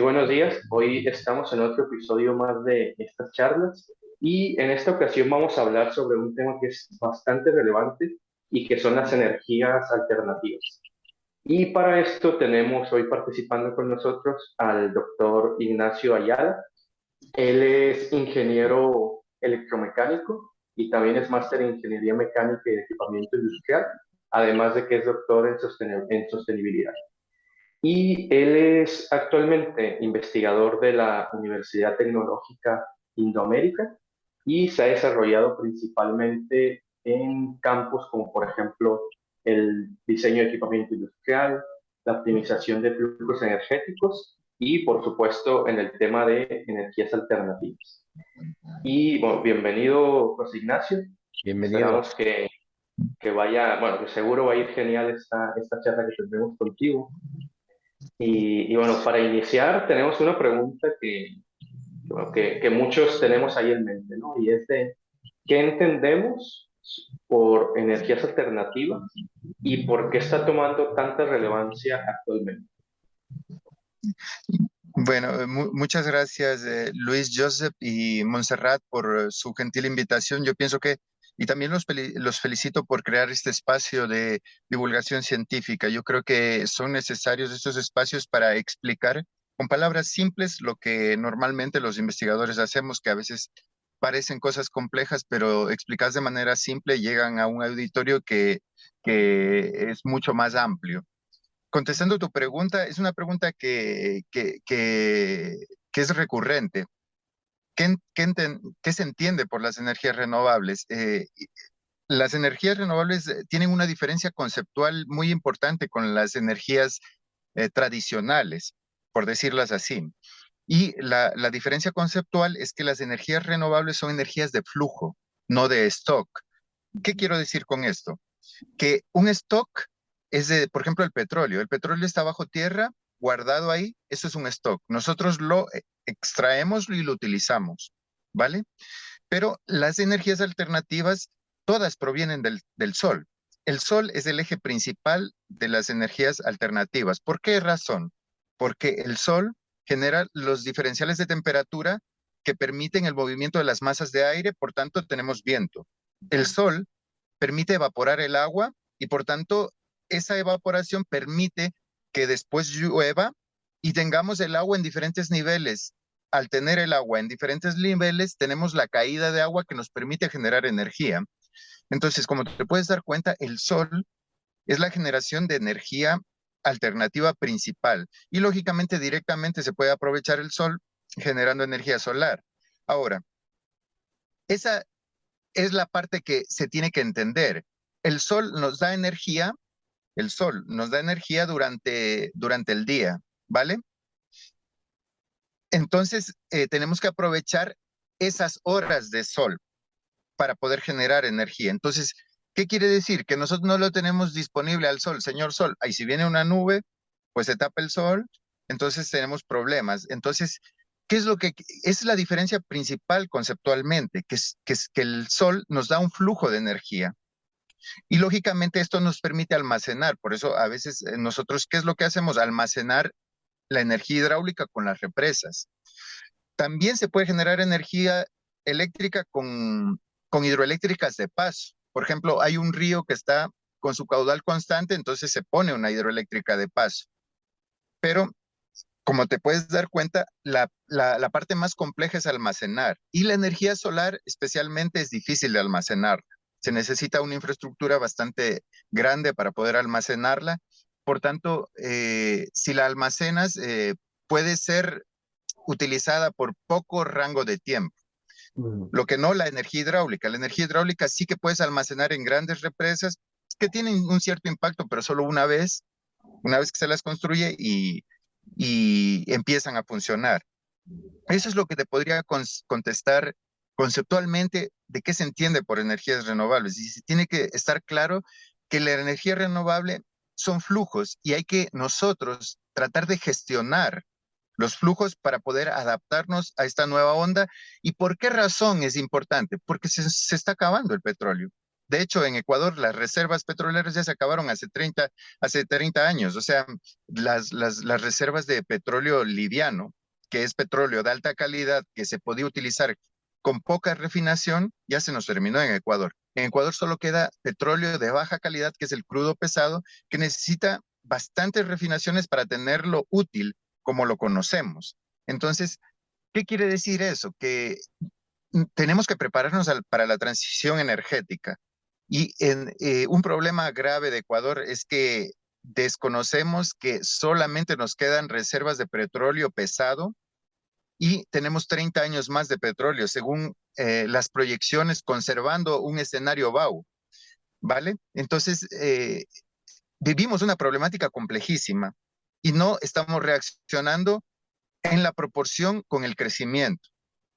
Muy buenos días. Hoy estamos en otro episodio más de estas charlas y en esta ocasión vamos a hablar sobre un tema que es bastante relevante y que son las energías alternativas. Y para esto tenemos hoy participando con nosotros al doctor Ignacio Ayala. Él es ingeniero electromecánico y también es máster en ingeniería mecánica y de equipamiento industrial, además de que es doctor en sostenibilidad. Y él es actualmente investigador de la Universidad Tecnológica Indoamérica y se ha desarrollado principalmente en campos como por ejemplo el diseño de equipamiento industrial, la optimización de flujos energéticos y por supuesto en el tema de energías alternativas. Y bueno, bienvenido José Ignacio. Bienvenido. Esperamos que vaya, bueno, que seguro va a ir genial esta charla que tendremos contigo. Y bueno, para iniciar tenemos una pregunta bueno, que muchos tenemos ahí en mente, ¿no? Y es de, ¿qué entendemos por energías alternativas y por qué está tomando tanta relevancia actualmente? Bueno, muchas gracias Luis, Joseph y Montserrat por su gentil invitación. Yo pienso que, y también los felicito por crear este espacio de divulgación científica. Yo creo que son necesarios estos espacios para explicar con palabras simples lo que normalmente los investigadores hacemos, que a veces parecen cosas complejas, pero explicadas de manera simple llegan a un auditorio que es mucho más amplio. Contestando tu pregunta, es una pregunta que es recurrente. ¿Qué se entiende por las energías renovables? Las energías renovables tienen una diferencia conceptual muy importante con las energías tradicionales, por decirlas así. Y la diferencia conceptual es que las energías renovables son energías de flujo, no de stock. ¿Qué quiero decir con esto? Que un stock es de, por ejemplo, el petróleo. El petróleo está bajo tierra, guardado ahí, eso es un stock. Nosotros lo extraemos y lo utilizamos, ¿vale? Pero las energías alternativas, todas provienen del sol. El sol es el eje principal de las energías alternativas. ¿Por qué razón? Porque el sol genera los diferenciales de temperatura que permiten el movimiento de las masas de aire, por tanto tenemos viento. El sol permite evaporar el agua y por tanto esa evaporación permite que después llueva y tengamos el agua en diferentes niveles. Al tener el agua en diferentes niveles, tenemos la caída de agua que nos permite generar energía. Entonces, como te puedes dar cuenta, el sol es la generación de energía alternativa principal y lógicamente directamente se puede aprovechar el sol generando energía solar. Ahora, esa es la parte que se tiene que entender. El sol nos da energía, el sol nos da energía durante el día, ¿vale? Entonces, tenemos que aprovechar esas horas de sol para poder generar energía. Entonces, ¿qué quiere decir? Que nosotros no lo tenemos disponible al sol, señor sol. Ahí si viene una nube, pues se tapa el sol, entonces tenemos problemas. Entonces, ¿qué es lo que es la diferencia principal conceptualmente? Que el sol nos da un flujo de energía. Y lógicamente esto nos permite almacenar. Por eso a veces nosotros, ¿qué es lo que hacemos? Almacenar la energía hidráulica con las represas. También se puede generar energía eléctrica con hidroeléctricas de paso. Por ejemplo, hay un río que está con su caudal constante, entonces se pone una hidroeléctrica de paso. Pero como te puedes dar cuenta, la parte más compleja es almacenar. Y la energía solar especialmente es difícil de almacenar. Se necesita una infraestructura bastante grande para poder almacenarla. Por tanto, si la almacenas, puede ser utilizada por poco rango de tiempo. Mm. Lo que no la energía hidráulica. La energía hidráulica sí que puedes almacenar en grandes represas que tienen un cierto impacto, pero solo una vez que se las construye y empiezan a funcionar. Eso es lo que te podría contestar conceptualmente de qué se entiende por energías renovables. Y se tiene que estar claro que la energía renovable son flujos y hay que nosotros tratar de gestionar los flujos para poder adaptarnos a esta nueva onda. ¿Y por qué razón es importante? Porque se está acabando el petróleo. De hecho, en Ecuador las reservas petroleras ya se acabaron hace 30 años. O sea, las reservas de petróleo liviano, que es petróleo de alta calidad que se podía utilizar con poca refinación, ya se nos terminó en Ecuador. En Ecuador solo queda petróleo de baja calidad, que es el crudo pesado, que necesita bastantes refinaciones para tenerlo útil como lo conocemos. Entonces, ¿qué quiere decir eso? Que tenemos que prepararnos para la transición energética. Y un problema grave de Ecuador es que desconocemos que solamente nos quedan reservas de petróleo pesado y tenemos 30 años más de petróleo, según las proyecciones, conservando un escenario BAU, ¿vale? Entonces, vivimos una problemática complejísima y no estamos reaccionando en la proporción con el crecimiento.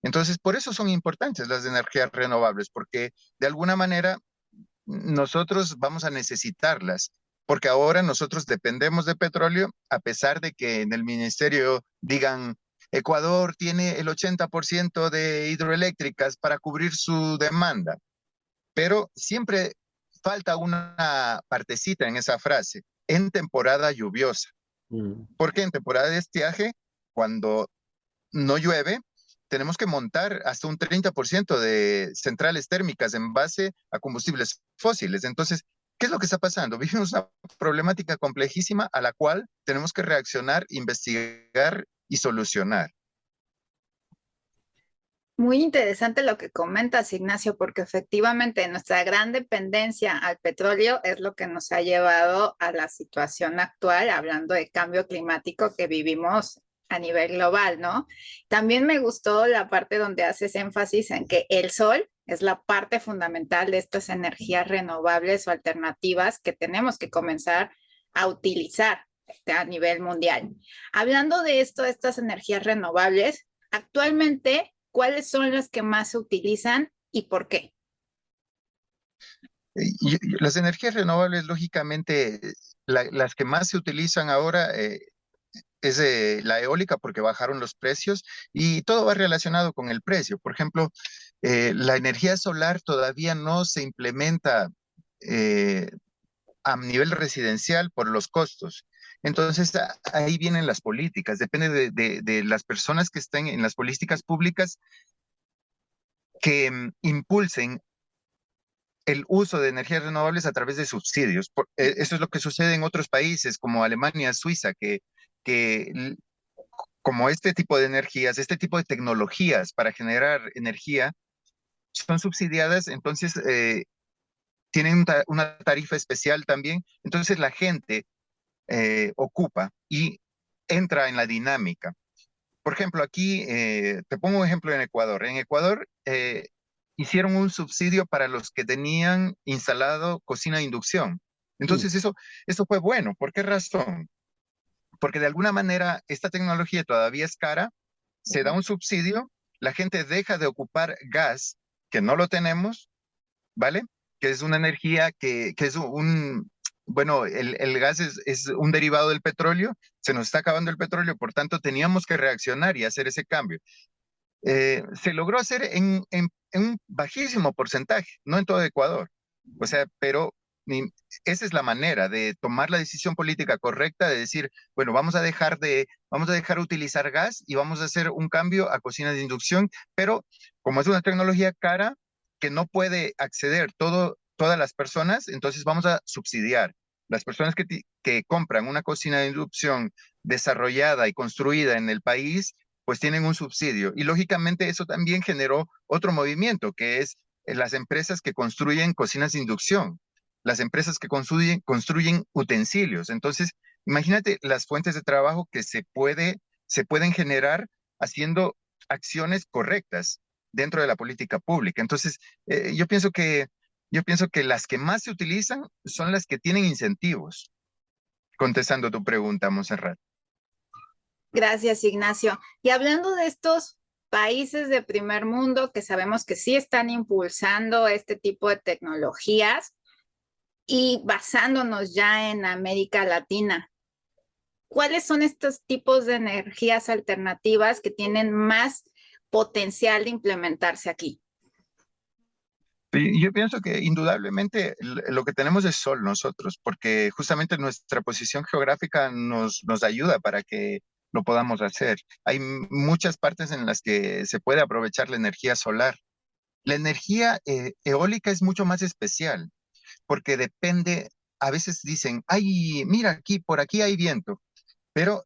Entonces, por eso son importantes las energías renovables, porque de alguna manera nosotros vamos a necesitarlas, porque ahora nosotros dependemos de petróleo, a pesar de que en el ministerio digan, Ecuador tiene el 80% de hidroeléctricas para cubrir su demanda, pero siempre falta una partecita en esa frase, en temporada lluviosa. Mm. Porque en temporada de estiaje, cuando no llueve, tenemos que montar hasta un 30% de centrales térmicas en base a combustibles fósiles. Entonces, ¿qué es lo que está pasando? Vivimos una problemática complejísima a la cual tenemos que reaccionar, investigar y solucionar. Muy interesante lo que comentas, Ignacio, porque efectivamente nuestra gran dependencia al petróleo es lo que nos ha llevado a la situación actual, hablando de cambio climático que vivimos a nivel global, ¿no? También me gustó la parte donde haces énfasis en que el sol es la parte fundamental de estas energías renovables o alternativas que tenemos que comenzar a utilizar a nivel mundial. Hablando de esto, de estas energías renovables, actualmente, ¿cuáles son las que más se utilizan y por qué? Las energías renovables, lógicamente, las que más se utilizan ahora es la eólica porque bajaron los precios y todo va relacionado con el precio. Por ejemplo, la energía solar todavía no se implementa eh, a nivel residencial por los costos. Entonces, ahí vienen las políticas. Depende de las personas que estén en las políticas públicas que impulsen el uso de energías renovables a través de subsidios. Eso es lo que sucede en otros países como Alemania, Suiza, que como este tipo de energías, este tipo de tecnologías para generar energía son subsidiadas, entonces tienen una tarifa especial también. Entonces la gente ocupa y entra en la dinámica. Por ejemplo, aquí te pongo un ejemplo en Ecuador. En Ecuador hicieron un subsidio para los que tenían instalado cocina de inducción. Entonces eso fue bueno. ¿Por qué razón? Porque de alguna manera esta tecnología todavía es cara, se da un subsidio, la gente deja de ocupar gas, que no lo tenemos, ¿vale? Que es una energía que es bueno, el gas es un derivado del petróleo, se nos está acabando el petróleo, por tanto teníamos que reaccionar y hacer ese cambio. Se logró hacer en un bajísimo porcentaje, no en todo Ecuador. O sea, pero esa es la manera de tomar la decisión política correcta de decir, bueno, vamos a dejar utilizar gas y vamos a hacer un cambio a cocina de inducción, pero como es una tecnología cara que no puede acceder todas las personas, entonces vamos a subsidiar. Las personas que compran una cocina de inducción desarrollada y construida en el país, pues tienen un subsidio. Y lógicamente eso también generó otro movimiento, que es las empresas que construyen cocinas de inducción, las empresas que construyen utensilios. Entonces, imagínate las fuentes de trabajo que se pueden generar haciendo acciones correctas dentro de la política pública. Entonces, yo pienso que las que más se utilizan son las que tienen incentivos, contestando tu pregunta, Monserrat. Gracias, Ignacio. Y hablando de estos países de primer mundo que sabemos que sí están impulsando este tipo de tecnologías y basándonos ya en América Latina, ¿cuáles son estos tipos de energías alternativas que tienen más potencial de implementarse aquí? Y yo pienso que indudablemente lo que tenemos es sol nosotros, porque justamente nuestra posición geográfica nos ayuda para que lo podamos hacer. Hay muchas partes en las que se puede aprovechar la energía solar. La energía eólica es mucho más especial, porque depende, a veces dicen, ay, mira aquí, por aquí hay viento, pero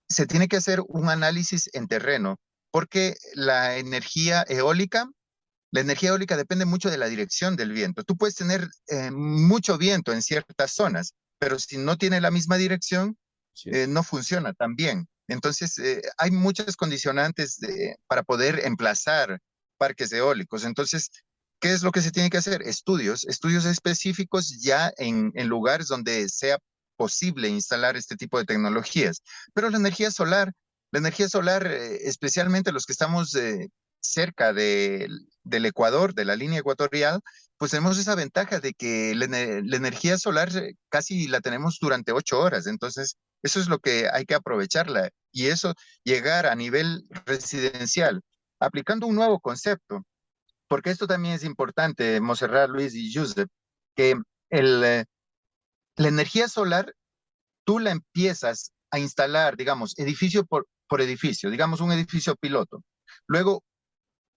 se tiene que hacer un análisis en terreno, porque la energía eólica depende mucho de la dirección del viento. Tú puedes tener mucho viento en ciertas zonas, pero si no tiene la misma dirección, Así es. no funciona tan bien. Entonces, hay muchas condicionantes para poder emplazar parques eólicos. Entonces, ¿qué es lo que se tiene que hacer? Estudios específicos ya en lugares donde sea posible instalar este tipo de tecnologías. Pero la energía solar, especialmente los que estamos cerca del Ecuador, de la línea ecuatorial, pues tenemos esa ventaja de que la energía solar casi la tenemos durante 8 horas. Entonces, eso es lo que hay que aprovecharla y eso llegar a nivel residencial, aplicando un nuevo concepto, porque esto también es importante, Monserrat, Luis y Josep, que el, eh, la energía solar tú la empiezas a instalar, digamos, edificio por edificio, digamos un edificio piloto, luego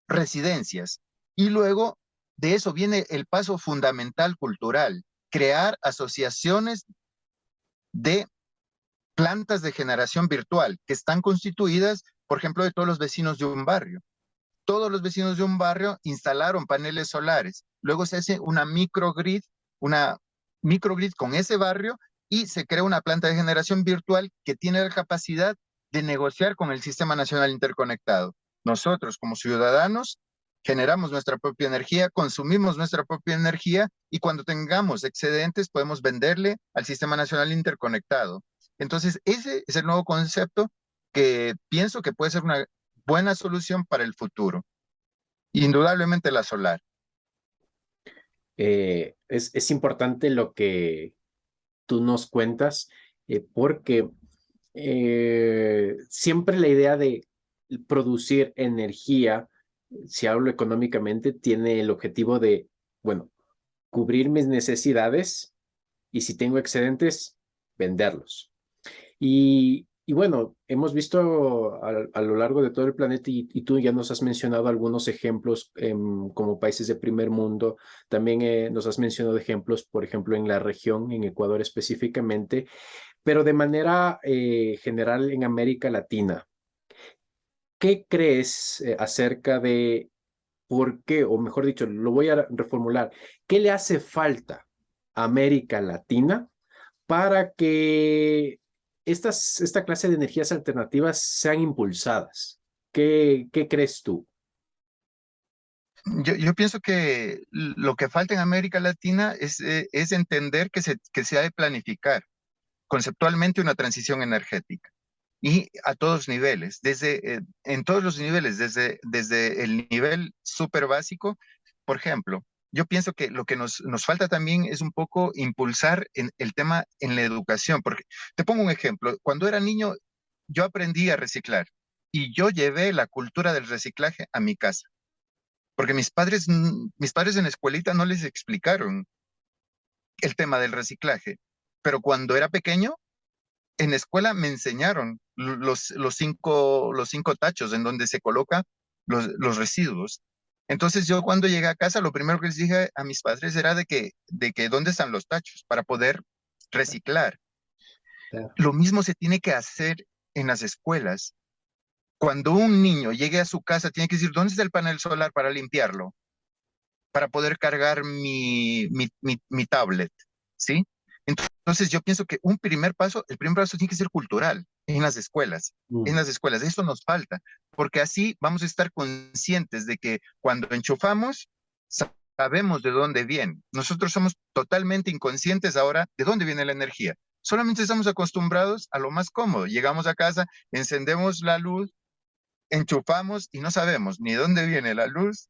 residencias y luego de eso viene el paso fundamental cultural, crear asociaciones de plantas de generación virtual que están constituidas, por ejemplo, de todos los vecinos de un barrio. Todos los vecinos de un barrio instalaron paneles solares. Luego se hace una microgrid con ese barrio y se crea una planta de generación virtual que tiene la capacidad de negociar con el Sistema Nacional Interconectado. Nosotros, como ciudadanos, generamos nuestra propia energía, consumimos nuestra propia energía y cuando tengamos excedentes podemos venderle al Sistema Nacional Interconectado. Entonces, ese es el nuevo concepto que pienso que puede ser una buena solución para el futuro. Indudablemente la solar. Es importante lo que tú nos cuentas, porque siempre la idea de producir energía, si hablo económicamente, tiene el objetivo de, bueno, cubrir mis necesidades y si tengo excedentes, venderlos. Y bueno, hemos visto a lo largo de todo el planeta y tú ya nos has mencionado algunos ejemplos como países de primer mundo. También nos has mencionado ejemplos, por ejemplo, en la región, en Ecuador específicamente, pero de manera general en América Latina. ¿Qué crees acerca de por qué, o mejor dicho, lo voy a reformular, qué le hace falta a América Latina para que esta clase de energías alternativas sean impulsadas? ¿Qué crees tú? Yo pienso que lo que falta en América Latina es entender que se ha de planificar conceptualmente una transición energética y a todos niveles, en todos los niveles, desde el nivel súper básico. Por ejemplo, yo pienso que lo que nos falta también es un poco impulsar el tema en la educación, porque te pongo un ejemplo, cuando era niño yo aprendí a reciclar y yo llevé la cultura del reciclaje a mi casa, porque mis padres en la escuelita no les explicaron el tema del reciclaje, pero cuando era pequeño en la escuela me enseñaron los cinco tachos en donde se coloca los residuos. Entonces yo cuando llegué a casa, lo primero que les dije a mis padres era de que dónde están los tachos para poder reciclar. Claro. Lo mismo se tiene que hacer en las escuelas. Cuando un niño llegue a su casa, tiene que decir, ¿dónde está el panel solar para limpiarlo? Para poder cargar mi tablet, ¿sí? Entonces yo pienso que el primer paso tiene que ser cultural en las escuelas, eso nos falta, porque así vamos a estar conscientes de que cuando enchufamos, sabemos de dónde viene. Nosotros somos totalmente inconscientes ahora de dónde viene la energía. Solamente estamos acostumbrados a lo más cómodo. Llegamos a casa, encendemos la luz, enchufamos y no sabemos ni de dónde viene la luz,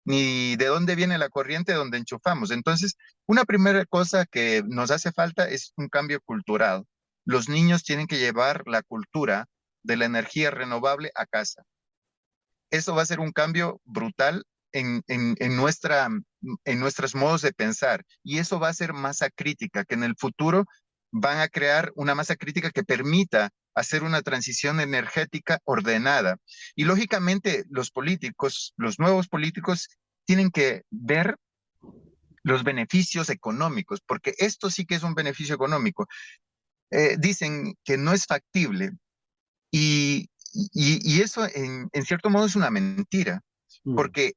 ni de dónde viene la corriente donde enchufamos. Entonces, una primera cosa que nos hace falta es un cambio cultural. Los niños tienen que llevar la cultura de la energía renovable a casa. Eso va a ser un cambio brutal en nuestros modos de pensar. Y eso va a ser masa crítica, que en el futuro van a crear una masa crítica que permita hacer una transición energética ordenada. Y lógicamente los políticos, los nuevos políticos, tienen que ver los beneficios económicos, porque esto sí que es un beneficio económico. Dicen que no es factible y eso en cierto modo es una mentira, Mm. porque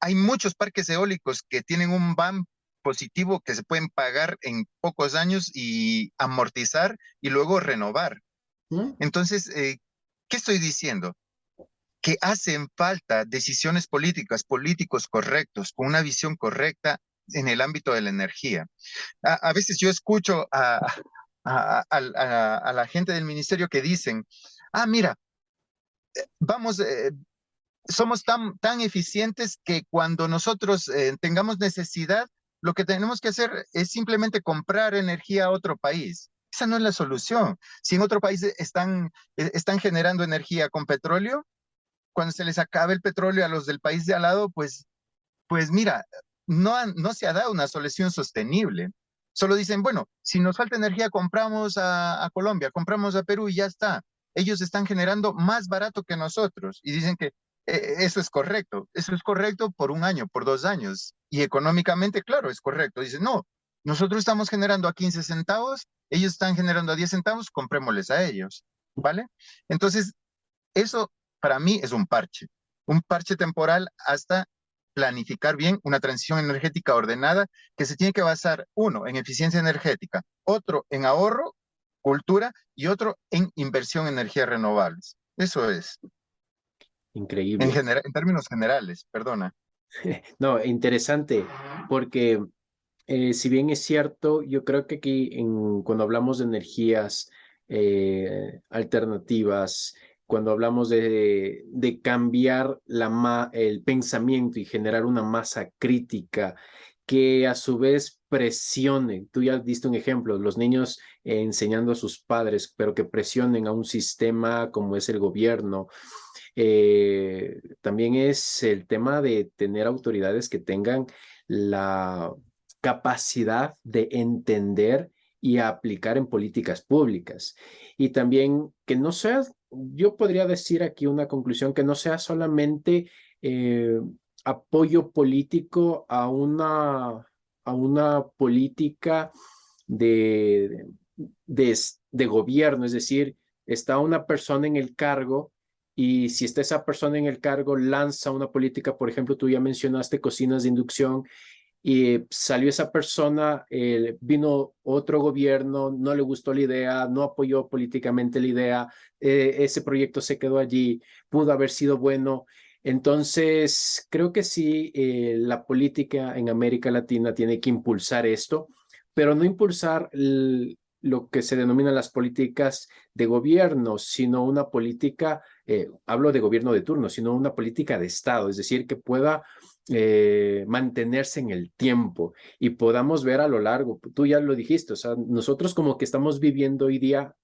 hay muchos parques eólicos que tienen un BAM positivo que se pueden pagar en pocos años y amortizar y luego renovar. ¿Mm? Entonces, ¿qué estoy diciendo? Que hacen falta decisiones políticas, políticos correctos, con una visión correcta en el ámbito de la energía. A veces yo escucho a la gente del ministerio que dicen, mira, vamos, somos tan eficientes que cuando nosotros tengamos necesidad, lo que tenemos que hacer es simplemente comprar energía a otro país. Esa no es la solución. Si en otro país están generando energía con petróleo, cuando se les acabe el petróleo a los del país de al lado, pues mira, no se ha dado una solución sostenible. Solo dicen, bueno, si nos falta energía, compramos a Colombia, compramos a Perú y ya está. Ellos están generando más barato que nosotros y dicen que eso es correcto. Eso es correcto por un año, por 2 años. Y económicamente, claro, es correcto. Dicen, no, nosotros estamos generando a 15 centavos, ellos están generando a 10 centavos, comprémosles a ellos. ¿Vale? Entonces, eso para mí es un parche temporal hasta planificar bien una transición energética ordenada que se tiene que basar, uno, en eficiencia energética, otro en ahorro, cultura y otro en inversión en energías renovables. Eso es, Increíble. en términos generales, perdona. No, interesante, porque si bien es cierto, yo creo que aquí cuando hablamos de energías alternativas, cuando hablamos de cambiar el pensamiento y generar una masa crítica que a su vez presione, tú ya diste un ejemplo, los niños enseñando a sus padres, pero que presionen a un sistema como es el gobierno. También es el tema de tener autoridades que tengan la capacidad de entender y aplicar en políticas públicas. Y también que no sea, yo podría decir aquí una conclusión, que no sea solamente apoyo político a una política de, de gobierno, es decir, está una persona en el cargo y si está esa persona en el cargo, lanza una política, por ejemplo, tú ya mencionaste cocinas de inducción y salió esa persona, vino otro gobierno, no le gustó la idea, no apoyó políticamente la idea, ese proyecto se quedó allí, pudo haber sido bueno. Entonces, creo que sí, la política en América Latina tiene que impulsar esto, pero no impulsar lo que se denominan las políticas de gobierno, sino una política, hablo de gobierno de turno, sino una política de Estado, es decir, que pueda mantenerse en el tiempo y podamos ver a lo largo. Tú ya lo dijiste, o sea, nosotros como que estamos viviendo hoy día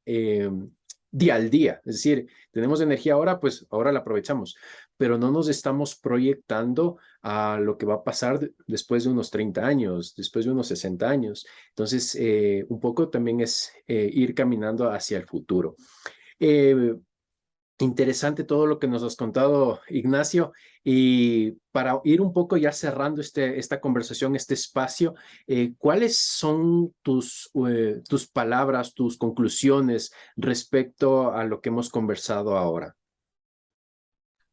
día al día, es decir, tenemos energía ahora, pues ahora la aprovechamos, pero no nos estamos proyectando a lo que va a pasar después de unos 30 años, después de unos 60 años. Entonces, un poco también es ir caminando hacia el futuro. Interesante todo lo que nos has contado, Ignacio. Y para ir un poco ya cerrando esta conversación, este espacio, ¿cuáles son tus palabras, tus conclusiones respecto a lo que hemos conversado ahora?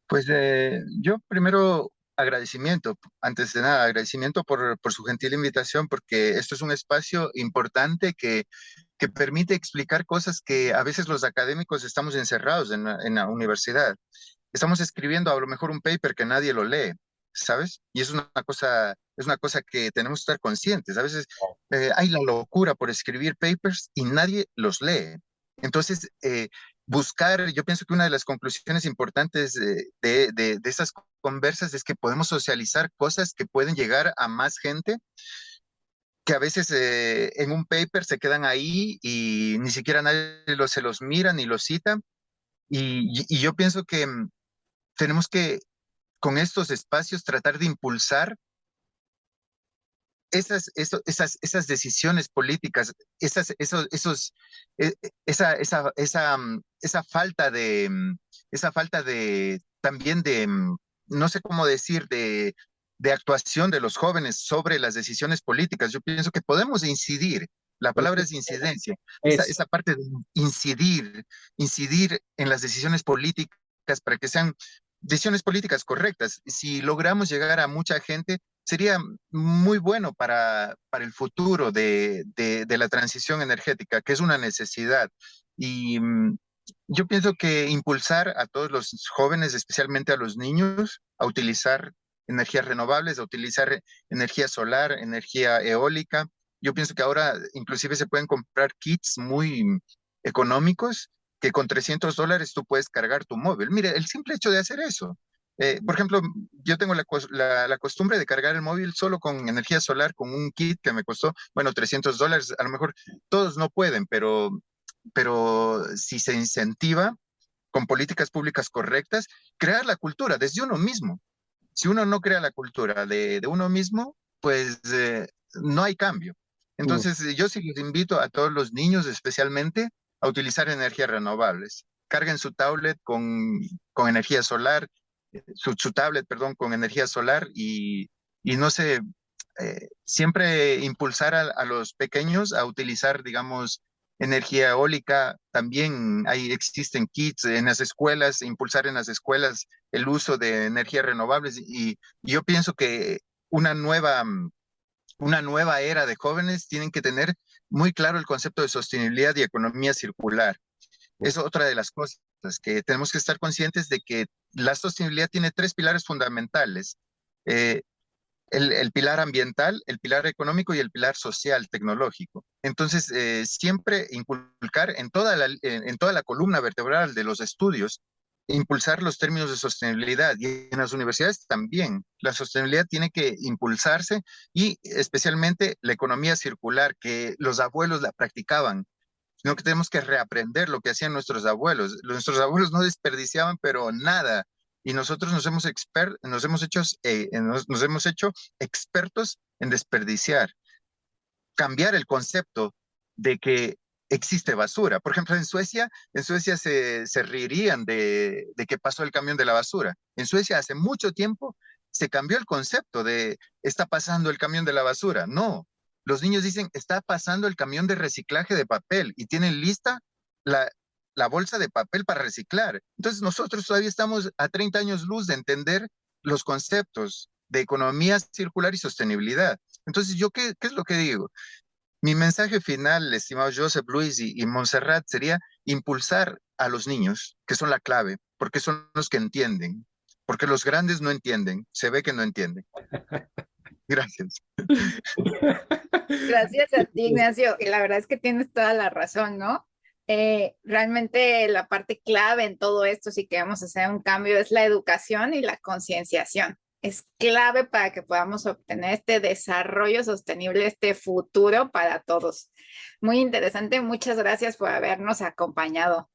Pues yo primero agradecimiento, antes de nada, agradecimiento por su gentil invitación, porque esto es un espacio importante que permite explicar cosas que a veces los académicos estamos encerrados en la universidad. Estamos escribiendo a lo mejor un paper que nadie lo lee, ¿sabes? Y es una cosa que tenemos que estar conscientes. A veces hay la locura por escribir papers y nadie los lee. Entonces, buscar, yo pienso que una de las conclusiones importantes de esas conversas es que podemos socializar cosas que pueden llegar a más gente, que a veces en un paper se quedan ahí y ni siquiera nadie se los mira ni los cita. Y yo pienso que tenemos que con estos espacios tratar de impulsar esas decisiones políticas, esa falta de también de, no sé cómo decir, de actuación de los jóvenes sobre las decisiones políticas. Yo pienso que podemos incidir. La palabra es incidencia. Esa parte de incidir en las decisiones políticas para que sean decisiones políticas correctas. Si logramos llegar a mucha gente, sería muy bueno para el futuro de la transición energética, que es una necesidad. Y yo pienso que impulsar a todos los jóvenes, especialmente a los niños, a utilizar energías renovables, a utilizar energía solar, energía eólica. Yo pienso que ahora inclusive se pueden comprar kits muy económicos que con $300 tú puedes cargar tu móvil. Mire, el simple hecho de hacer eso. Por ejemplo, yo tengo la costumbre de cargar el móvil solo con energía solar, con un kit que me costó, bueno, $300. A lo mejor todos no pueden, pero si se incentiva con políticas públicas correctas, crear la cultura desde uno mismo. Si uno no crea la cultura de uno mismo, pues no hay cambio. Entonces, yo sí les invito a todos los niños especialmente a utilizar energías renovables. Carguen su tablet con energía solar, su tablet, perdón, con energía solar y no sé, siempre impulsar a los pequeños a utilizar, digamos, energía eólica. También existen kits en las escuelas, impulsar en las escuelas el uso de energías renovables y yo pienso que una nueva, una nueva era de jóvenes tienen que tener muy claro el concepto de sostenibilidad y economía circular. Es otra de las cosas que tenemos que estar conscientes de que la sostenibilidad tiene tres pilares fundamentales. Eh, el pilar ambiental, el pilar económico y el pilar social, tecnológico. Entonces, siempre inculcar en toda la columna vertebral de los estudios, impulsar los términos de sostenibilidad y en las universidades también. La sostenibilidad tiene que impulsarse y especialmente la economía circular, que los abuelos la practicaban, sino que tenemos que reaprender lo que hacían nuestros abuelos. Nuestros abuelos no desperdiciaban, pero nada. Y nosotros nos hemos hecho expertos en desperdiciar, cambiar el concepto de que existe basura. Por ejemplo, en Suecia se reirían de que pasó el camión de la basura. En Suecia hace mucho tiempo se cambió el concepto de está pasando el camión de la basura. No, los niños dicen está pasando el camión de reciclaje de papel y tienen lista la bolsa de papel para reciclar. Entonces nosotros todavía estamos a 30 años luz de entender los conceptos de economía circular y sostenibilidad. Entonces, ¿qué es lo que digo? Mi mensaje final, estimado Joseph, Luis y Montserrat, sería impulsar a los niños, que son la clave, porque son los que entienden, porque los grandes no entienden, se ve que no entienden. Gracias. Gracias a ti, Ignacio. Y la verdad es que tienes toda la razón, ¿no? Realmente la parte clave en todo esto, si queremos hacer un cambio, es la educación y la concienciación. Es clave para que podamos obtener este desarrollo sostenible, este futuro para todos. Muy interesante. Muchas gracias por habernos acompañado.